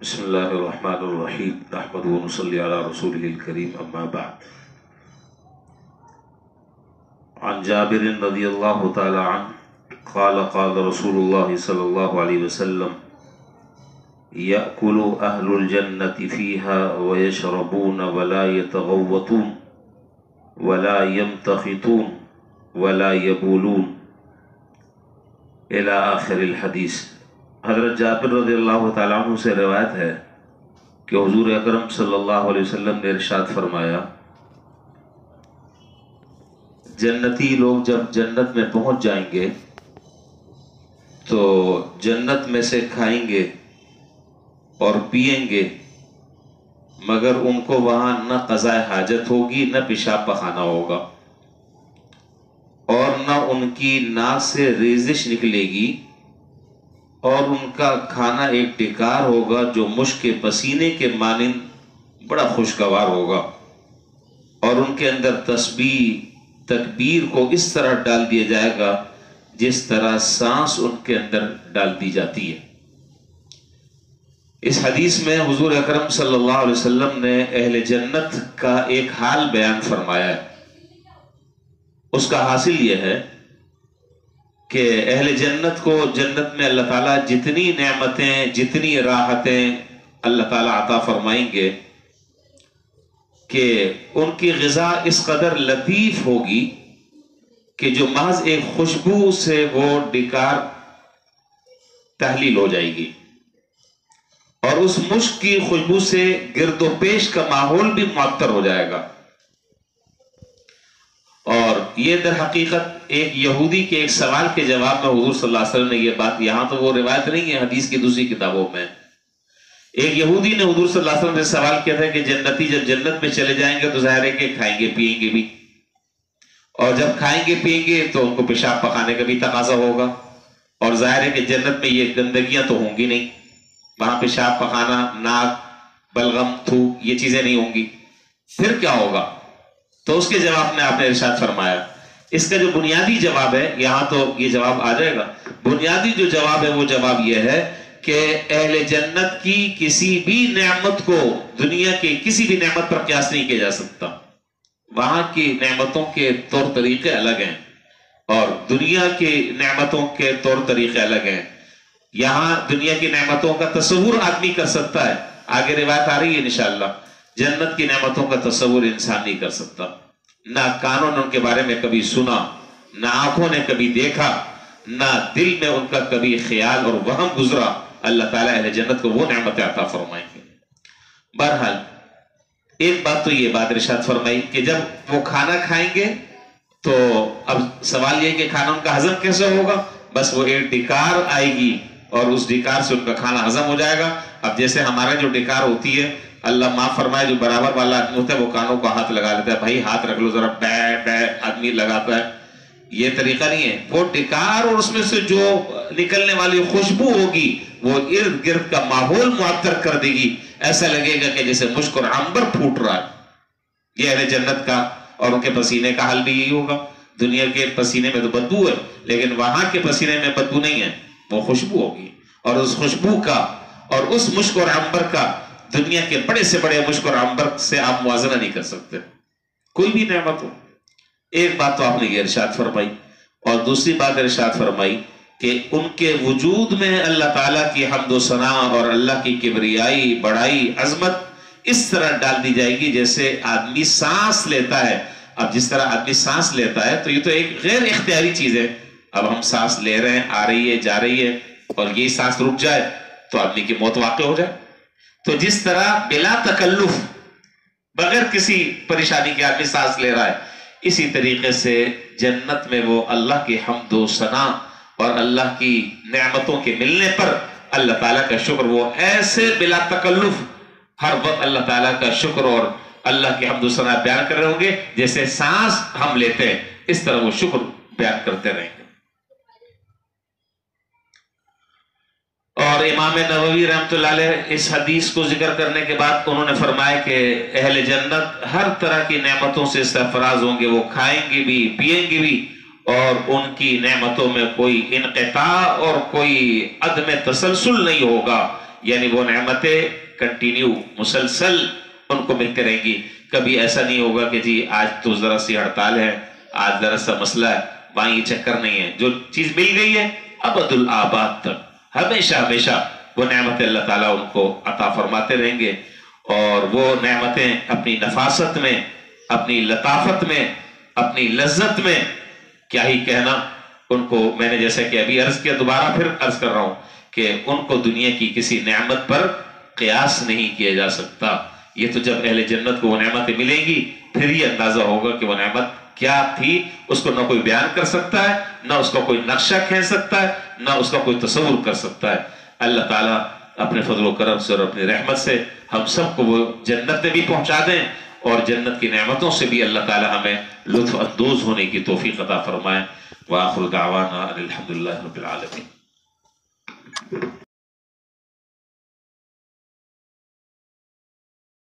بسم اللہ الرحمن الرحیم نحمد و نصلی علی رسول الکریم اما بعد عن جابر رضی اللہ تعالی عنہ قال قال رسول اللہ صلی اللہ علیہ وسلم یأکل اہل الجنة فیها ویشربون ولا یتغوطون ولا یمتخطون ولا یبولون الی آخر الحدیث۔ حضرت جابر رضی اللہ تعالیٰ عنہ سے روایت ہے کہ حضور اکرم صلی اللہ علیہ وسلم نے ارشاد فرمایا، جنتی لوگ جب جنت میں پہنچ جائیں گے تو جنت میں سے کھائیں گے اور پئیں گے، مگر ان کو وہاں نہ قضاء حاجت ہوگی نہ پیشاب پخانہ ہوگا، اور نہ ان کی ناک سے ریزش نکلے گی، اور ان کا کھانا ایک ڈکار ہوگا جو مشک پسینے کے مانند بڑا خوشگوار ہوگا، اور ان کے اندر تسبیح تکبیر کو اس طرح ڈال دیا جائے گا جس طرح سانس ان کے اندر ڈال دی جاتی ہے۔ اس حدیث میں حضور اکرم صلی اللہ علیہ وسلم نے اہل جنت کا ایک حال بیان فرمایا ہے۔ اس کا حاصل یہ ہے کہ اہل جنت کو جنت میں اللہ تعالیٰ جتنی نعمتیں جتنی راحتیں اللہ تعالیٰ عطا فرمائیں گے کہ ان کی غذا اس قدر لطیف ہوگی کہ جو محض ایک خوشبو سے وہ ڈکار تحلیل ہو جائے گی، اور اس مشک کی خوشبو سے گرد و پیش کا ماحول بھی معطر ہو جائے گا۔ اور یہ در حقیقت ایک یہودی کے ایک سوال کے جواب میں حضور صلی اللہ علیہ وسلم نے یہ بات، یہاں تو وہ روایت نہیں ہے، حدیث کی دوسری کتابوں میں ایک یہودی نے حضور صلی اللہ علیہ وسلم سے سوال کیا تھا کہ جنتی جب جنت میں چلے جائیں گے تو ظاہر ہے کہ کھائیں گے پئیں گے بھی، اور جب کھائیں گے پئیں گے تو ان کو پیشاب پخانے کا بھی تقاضا ہوگا، اور ظاہر ہے کہ جنت میں یہ گندگیاں تو ہوں گی نہیں، وہاں پیشاب پخانا، ناک، بلغم، تھوک یہ چیزیں نہیں ہوں گی، پھر کیا ہوگا؟ تو اس کے جواب میں آپ نے ارشاد فرمایا، اس کا جو بنیادی جواب ہے، یہاں تو یہ جواب آ جائے گا، بنیادی جو جواب ہے وہ جواب یہ ہے کہ اہل جنت کی کسی بھی نعمت کو دنیا کی کسی بھی نعمت پر قیاس نہیں کیا جا سکتا۔ وہاں کی نعمتوں کے طور طریقے الگ ہیں اور دنیا کی نعمتوں کے طور طریقے الگ ہیں۔ یہاں دنیا کی نعمتوں کا تصور آدمی کر سکتا ہے، آگے روایت آ رہی ہے انشاءاللہ، جنت کی نعمتوں کا تصور انسان نہیں کر سکتا، نہ کانوں نے ان کے بارے میں کبھی سنا، نہ آنکھوں نے کبھی دیکھا، نہ دل میں ان کا کبھی خیال اور وہم گزرا۔ اللہ تعالیٰ اہل جنت کو وہ نعمت عطا فرمائیں گے۔ بہرحال ایک بات تو یہ بات ارشاد فرمائی کہ جب وہ کھانا کھائیں گے تو اب سوال یہ کہ کھانا ان کا ہضم کیسے ہوگا؟ بس وہ ایک ڈکار آئے گی اور اس ڈکار سے ان کا کھانا ہضم ہو جائے گا۔ اب جیسے ہمارے جو ڈکار ہوتی ہے، اللہ معاف فرمائے، جو برابر والا آدمی ہوتا ہے وہ کانوں کو ہاتھ لگا لیتا ہے، بھائی ہاتھ رکھ لو ذرا، بے بے آدمی لگاتا ہے، یہ طریقہ نہیں ہے۔ وہ ڈکار اور اس میں سے جو نکلنے والی خوشبو ہوگی وہ ارد گرد کا ماحول معطر کر دے گی، ایسا لگے گا کہ جیسے مشک اور عنبر پھوٹ رہا ہے۔ یہ اہل جنت کا اور ان کے پسینے کا حال بھی یہی ہوگا۔ دنیا کے پسینے میں تو بدبو ہے، لیکن وہاں کے پسینے میں بدبو نہیں ہے، وہ خوشبو ہوگی، اور اس خوشبو کا اور اس مشک اور عنبر کا دنیا کے بڑے سے بڑے مشک اور عنبر سے آپ موازنہ نہیں کر سکتے، کوئی بھی نعمت ہو۔ ایک بات تو آپ نے یہ ارشاد فرمائی، اور دوسری بات ارشاد فرمائی کہ ان کے وجود میں اللہ تعالیٰ کی حمد و ثنا اور اللہ کی کبریائی، بڑائی، عظمت اس طرح ڈال دی جائے گی جیسے آدمی سانس لیتا ہے۔ اب جس طرح آدمی سانس لیتا ہے تو یہ تو ایک غیر اختیاری چیز ہے، اب ہم سانس لے رہے ہیں، آ رہی ہے جا رہی ہے، اور یہ سانس رک جائے تو آدمی کی موت واقع ہو جائے۔ تو جس طرح بلا تکلف بغیر کسی پریشانی کے آدمی سانس لے رہا ہے، اسی طریقے سے جنت میں وہ اللہ کی حمد و ثنا اور اللہ کی نعمتوں کے ملنے پر اللہ تعالیٰ کا شکر، وہ ایسے بلا تکلف ہر وقت اللہ تعالیٰ کا شکر اور اللہ کی حمد و ثنا بیان کر رہے ہوں گے، جیسے سانس ہم لیتے ہیں اس طرح وہ شکر بیان کرتے رہیں گے۔ اور امام نووی رحمۃ اللہ علیہ اس حدیث کو ذکر کرنے کے بعد انہوں نے فرمایا کہ اہل جنت ہر طرح کی نعمتوں سے سرفراز ہوں گے، وہ کھائیں گے بھی پئیں گے بھی، اور ان کی نعمتوں میں کوئی انقطاع اور کوئی عدم تسلسل نہیں ہوگا، یعنی وہ نعمتیں کنٹینیو مسلسل ان کو ملتے رہیں گی. کبھی ایسا نہیں ہوگا کہ جی آج تو ذرا سی ہڑتال ہے، آج ذرا سا مسئلہ ہے، وہاں یہ چکر نہیں ہے. جو چیز مل گئی ہے ابد الآباد تک ہمیشہ ہمیشہ وہ نعمت اللہ تعالیٰ ان کو عطا فرماتے رہیں گے. اور وہ نعمتیں اپنی نفاست میں، اپنی لطافت میں، اپنی لذت میں کیا ہی کہنا. ان کو میں نے جیسا کہ ابھی عرض کیا، دوبارہ پھر عرض کر رہا ہوں کہ ان کو دنیا کی کسی نعمت پر قیاس نہیں کیا جا سکتا. یہ تو جب اہل جنت کو وہ نعمتیں ملیں گی پھر یہ اندازہ ہوگا کہ وہ نعمت کیا تھی. اس کو نہ کوئی بیان کر سکتا ہے، نہ اس کا کوئی نقشہ کھینچ سکتا ہے، نہ اس کا کوئی تصور کر سکتا ہے. اللہ تعالیٰ اپنے فضل و کرم سے اور اپنی رحمت سے ہم سب کو وہ جنت میں بھی پہنچا دیں، اور جنت کی نعمتوں سے بھی اللہ تعالیٰ ہمیں لطف اندوز ہونے کی توفیق عطا فرمائے. وآخر دعوانا الحمدللہ رب العالمین.